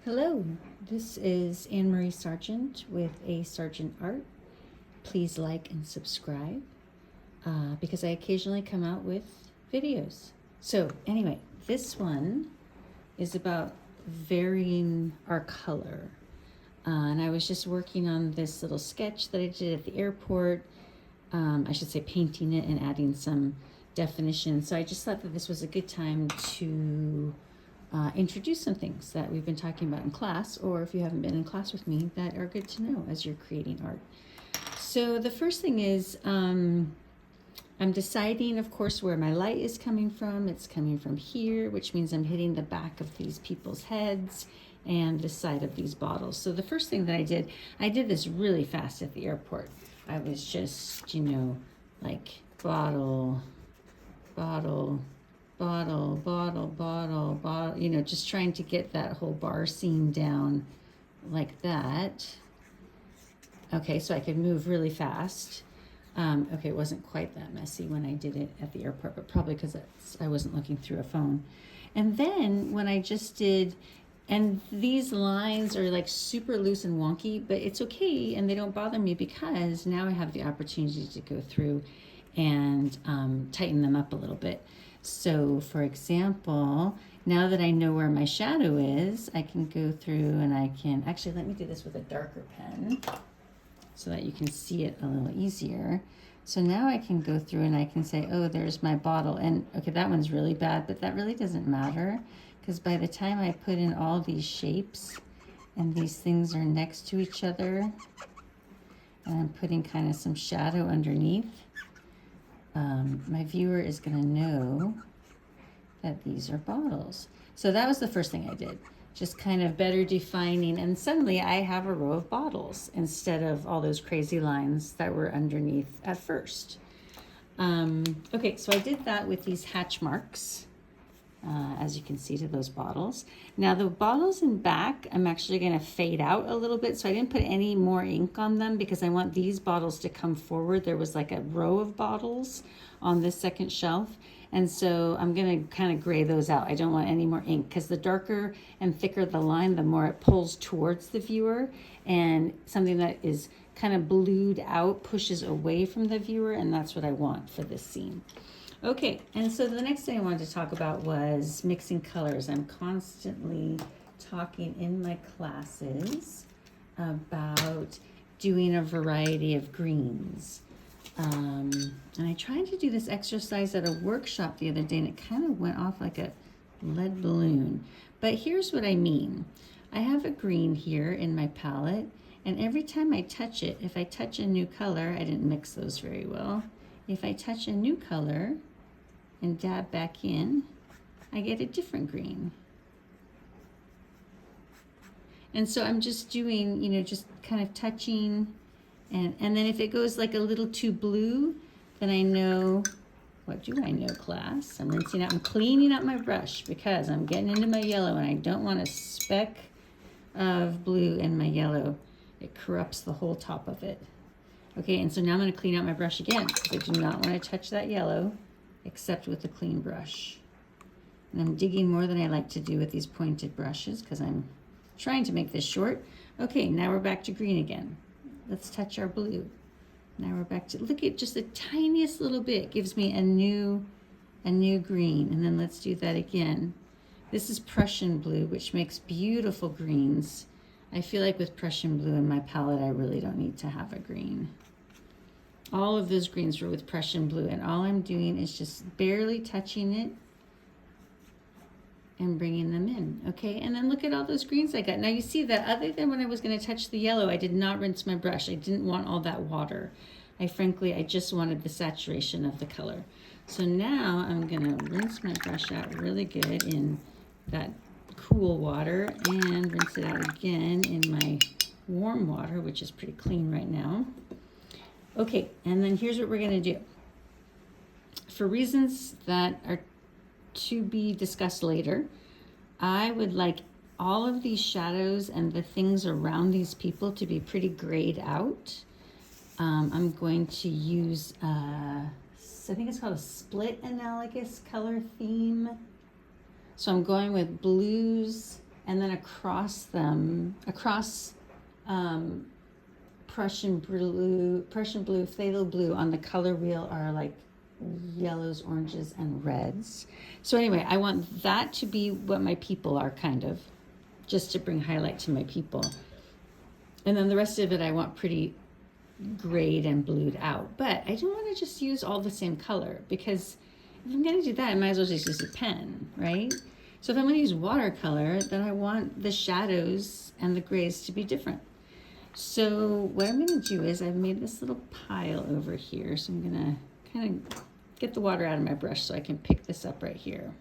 Hello, this is Anne-Marie Sargent with ASargentArt. Please like and subscribe because I occasionally come out with videos. So anyway, this one is about varying our color. And I was just working on this little sketch that I did at the airport. I should say painting it and adding some definition. So I just thought that this was a good time to introduce some things that we've been talking about in class, or if you haven't been in class with me, that are good to know as you're creating art. So the first thing is I'm deciding, of course, where my light is coming from. It's coming from here, which means I'm hitting the back of these people's heads and the side of these bottles. So the first thing that I did this really fast at the airport. I was just, like bottle, bottle, bottle, bottle, bottle, bottle, just trying to get that whole bar scene down like that. Okay, so I could move really fast. Okay, it wasn't quite that messy when I did it at the airport, but probably because I wasn't looking through a phone. And then when I just did, and these lines are like super loose and wonky, but it's okay, and they don't bother me because now I have the opportunity to go through and tighten them up a little bit. So for example, now that I know where my shadow is, I can go through and I can, actually let me do this with a darker pen so that you can see it a little easier. So now I can go through and I can say, oh, there's my bottle. And okay, that one's really bad, but that really doesn't matter because by the time I put in all these shapes and these things are next to each other and I'm putting kind of some shadow underneath, my viewer is going to know that these are bottles. So that was the first thing I did, just kind of better defining, and suddenly I have a row of bottles instead of all those crazy lines that were underneath at first. Okay, so I did that with these hatch marks, as you can see, to those bottles. Now the bottles in back, I'm actually going to fade out a little bit, so I didn't put any more ink on them because I want these bottles to come forward. There was like a row of bottles on this second shelf, and so I'm going to kind of gray those out. I don't want any more ink because the darker and thicker the line, the more it pulls towards the viewer, and something that is kind of blued out pushes away from the viewer, and that's what I want for this scene. Okay, and so the next thing I wanted to talk about was mixing colors. I'm constantly talking in my classes about doing a variety of greens. And I tried to do this exercise at a workshop the other day, and it kind of went off like a lead balloon. But here's what I mean. I have a green here in my palette, and every time I touch it, if I touch a new color, I didn't mix those very well. If I touch a new color and dab back in, I get a different green. And so I'm just doing, just kind of touching, and then if it goes like a little too blue, then I know, what do I know, class? I'm rinsing out, I'm cleaning up my brush because I'm getting into my yellow and I don't want a speck of blue in my yellow. It corrupts the whole top of it. Okay, and so now I'm going to clean out my brush again because I do not want to touch that yellow except with a clean brush. And I'm digging more than I like to do with these pointed brushes because I'm trying to make this short. Okay, now we're back to green again. Let's touch our blue. Now we're back to, look at just the tiniest little bit gives me a new green. And then let's do that again. This is Prussian blue, which makes beautiful greens. I feel like with Prussian blue in my palette, I really don't need to have a green. All of those greens were with Prussian blue, and all I'm doing is just barely touching it and bringing them in, okay? And then look at all those greens I got. Now you see that other than when I was gonna touch the yellow, I did not rinse my brush. I didn't want all that water. I just wanted the saturation of the color. So now I'm gonna rinse my brush out really good in that cool water and rinse it out again in my warm water, which is pretty clean right now. Okay, and then here's what we're gonna do. For reasons that are to be discussed later, I would like all of these shadows and the things around these people to be pretty grayed out. I'm going to use, I think it's called a split analogous color theme. So I'm going with blues and then across them, Prussian blue, phthalo blue on the color wheel are like yellows, oranges, and reds. So anyway, I want that to be what my people are, kind of, just to bring highlight to my people. And then the rest of it I want pretty grayed and blued out. But I don't want to just use all the same color, because if I'm going to do that, I might as well just use a pen, right? So if I'm going to use watercolor, then I want the shadows and the grays to be different. So what I'm going to do is I've made this little pile over here. So I'm going to kind of get the water out of my brush so I can pick this up right here.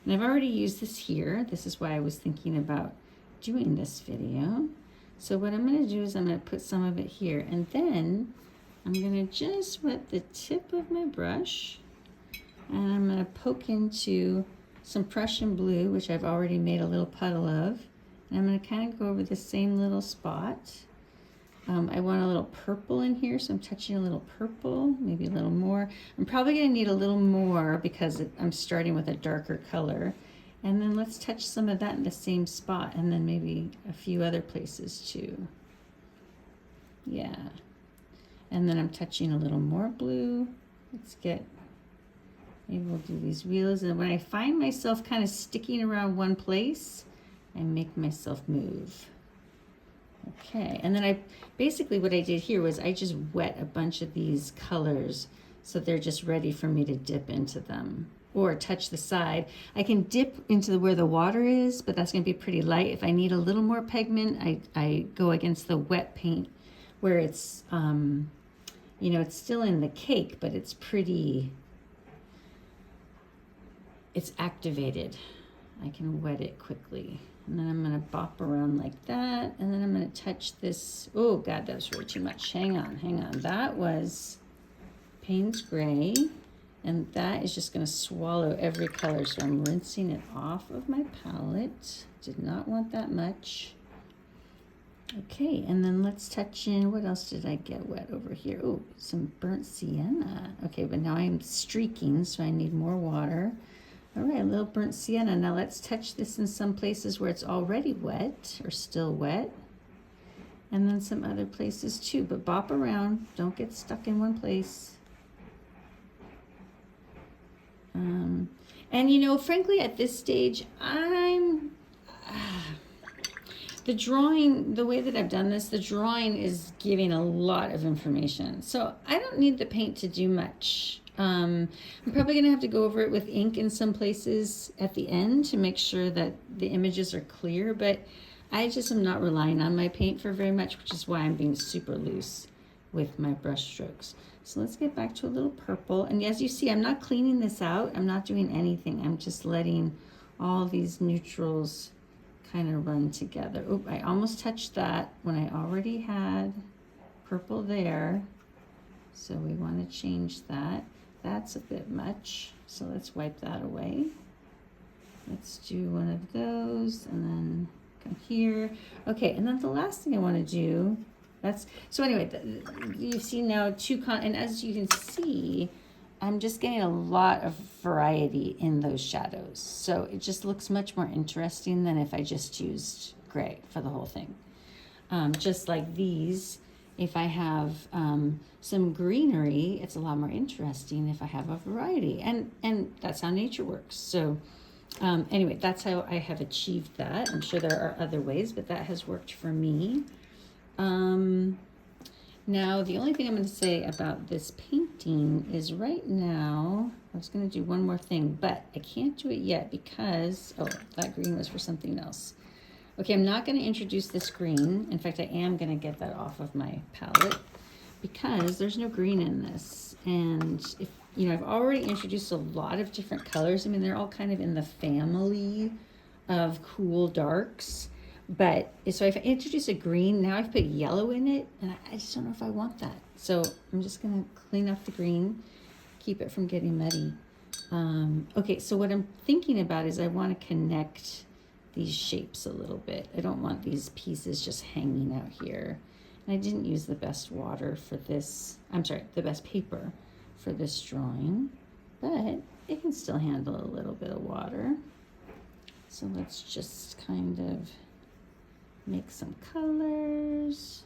And I've already used this here. This is why I was thinking about doing this video. So what I'm going to do is I'm going to put some of it here, and then I'm going to just wet the tip of my brush, and I'm going to poke into some Prussian blue, which I've already made a little puddle of. And I'm going to kind of go over the same little spot. I want a little purple in here, so I'm touching a little purple, maybe a little more. I'm probably going to need a little more because I'm starting with a darker color. And then let's touch some of that in the same spot, and then maybe a few other places too. Yeah. And then I'm touching a little more blue. Maybe we'll do these wheels. And when I find myself kind of sticking around one place, I make myself move. Okay, and then basically what I did here was I just wet a bunch of these colors so they're just ready for me to dip into them or touch the side. I can dip into where the water is, but that's going to be pretty light. If I need a little more pigment, I go against the wet paint where it's, you know, it's still in the cake, but it's activated. I can wet it quickly. And then I'm going to bop around like that. And then I'm going to touch this. Oh, God, that was really too much. Hang on. That was Payne's Gray. And that is just going to swallow every color. So I'm rinsing it off of my palette. Did not want that much. Okay, and then let's touch in. What else did I get wet over here? Oh, some burnt sienna. Okay, but now I'm streaking, so I need more water. All right, a little burnt sienna. Now let's touch this in some places where it's already wet or still wet. And then some other places too, but bop around. Don't get stuck in one place. And you know, frankly, at this stage, the drawing, the way that I've done this, the drawing is giving a lot of information. So I don't need the paint to do much. I'm probably going to have to go over it with ink in some places at the end to make sure that the images are clear, but I just am not relying on my paint for very much, which is why I'm being super loose with my brush strokes. So let's get back to a little purple. And as you see, I'm not cleaning this out. I'm not doing anything. I'm just letting all these neutrals kind of run together. Oh, I almost touched that when I already had purple there. So we want to change that. That's a bit much, so let's wipe that away. Let's do one of those and then come here. Okay, and then the last thing I want to do, so anyway, you see now and as you can see, I'm just getting a lot of variety in those shadows. So it just looks much more interesting than if I just used gray for the whole thing. Just like these, if I have some greenery, it's a lot more interesting if I have a variety. And that's how nature works. So anyway, that's how I have achieved that. I'm sure there are other ways, but that has worked for me. Now, the only thing I'm going to say about this painting is right now, I was going to do one more thing, but I can't do it yet because, oh, that green was for something else. Okay, I'm not going to introduce this green. In fact, I am going to get that off of my palette because there's no green in this. And if you know, I've already introduced a lot of different colors. I mean, they're all kind of in the family of cool darks. But so if I introduce a green, now I've put yellow in it, and I just don't know if I want that. So I'm just going to clean up the green, keep it from getting muddy. Okay, so what I'm thinking about is I want to connect these shapes a little bit. I don't want these pieces just hanging out here. And I didn't use the best water for this, the best paper for this drawing, but it can still handle a little bit of water. So let's just kind of make some colors.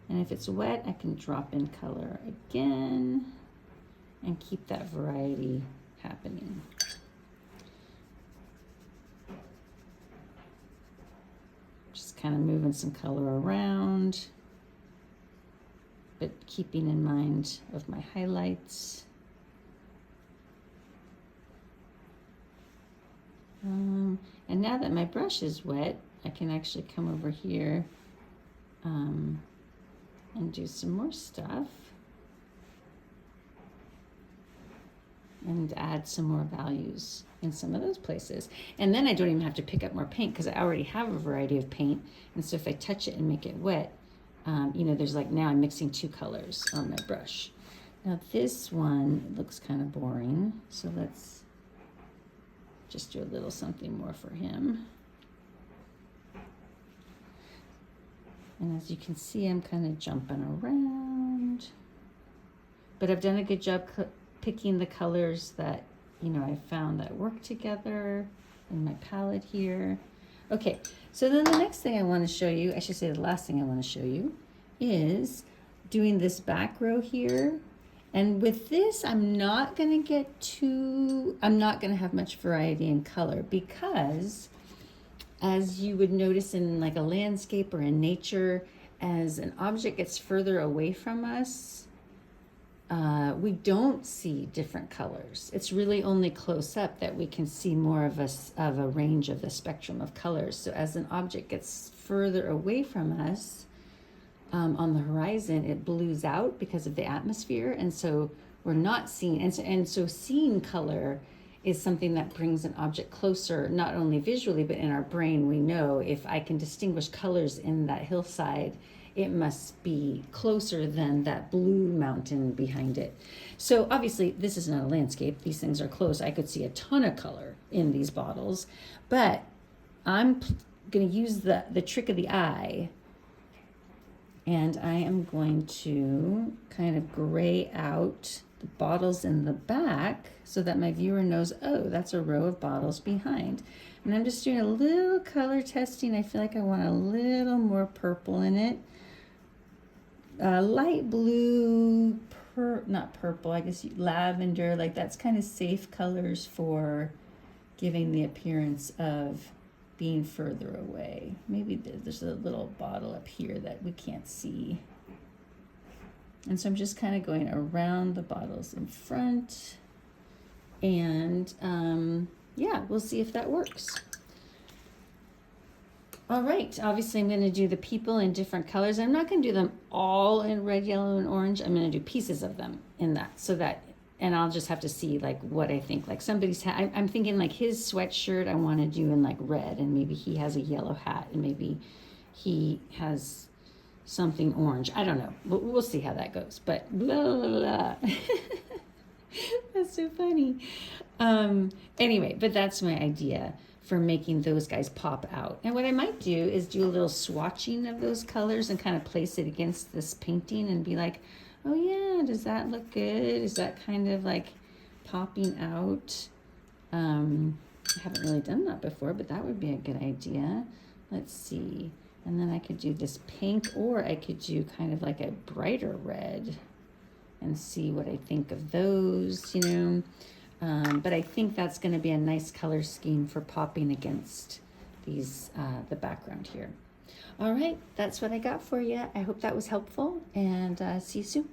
And if it's wet, I can drop in color again and keep that variety happening. Just kind of moving some color around, but keeping in mind of my highlights. And now that my brush is wet, I can actually come over here and do some more stuff and add some more values in some of those places. And then I don't even have to pick up more paint because I already have a variety of paint. And so if I touch it and make it wet, you know, there's like, now I'm mixing two colors on my brush. Now this one looks kind of boring, so let's just do a little something more for him. And as you can see, I'm kind of jumping around, but I've done a good job picking the colors that, you know, I found that work together in my palette here. Okay, so then the next thing I want to show you, I should say the last thing I want to show you, is doing this back row here. And with this, I'm not going to have much variety in color, because as you would notice in like a landscape or in nature, as an object gets further away from us, we don't see different colors. It's really only close up that we can see more of a range of the spectrum of colors. So as an object gets further away from us, on the horizon, it blues out because of the atmosphere, and so we're not seeing, and so seeing color is something that brings an object closer, not only visually, but in our brain. We know if I can distinguish colors in that hillside, it must be closer than that blue mountain behind it. So obviously this is not a landscape, these things are close. I could see a ton of color in these bottles, but I'm going to use the trick of the eye. And I am going to kind of gray out the bottles in the back so that my viewer knows, oh, that's a row of bottles behind. And I'm just doing a little color testing. I feel like I want a little more purple in it. Light blue, not purple, I guess lavender, like that's kind of safe colors for giving the appearance of being further away. Maybe there's a little bottle up here that we can't see. And so I'm just kind of going around the bottles in front, and yeah, we'll see if that works. All right, obviously I'm going to do the people in different colors. I'm not going to do them all in red, yellow, and orange. I'm going to do pieces of them in that, so that, and I'll just have to see like what I think. Like somebody's hat, I'm thinking like his sweatshirt I want to do in like red, and maybe he has a yellow hat, and maybe he has something orange. I don't know. We'll see how that goes. But blah, blah, blah. That's so funny. Anyway, but that's my idea for making those guys pop out. And what I might do is do a little swatching of those colors and kind of place it against this painting and be like, oh yeah, does that look good? Is that kind of like popping out? I haven't really done that before, but that would be a good idea. Let's see. And then I could do this pink, or I could do kind of like a brighter red and see what I think of those, you know. But I think that's going to be a nice color scheme for popping against these, the background here. All right, that's what I got for you. I hope that was helpful, and see you soon.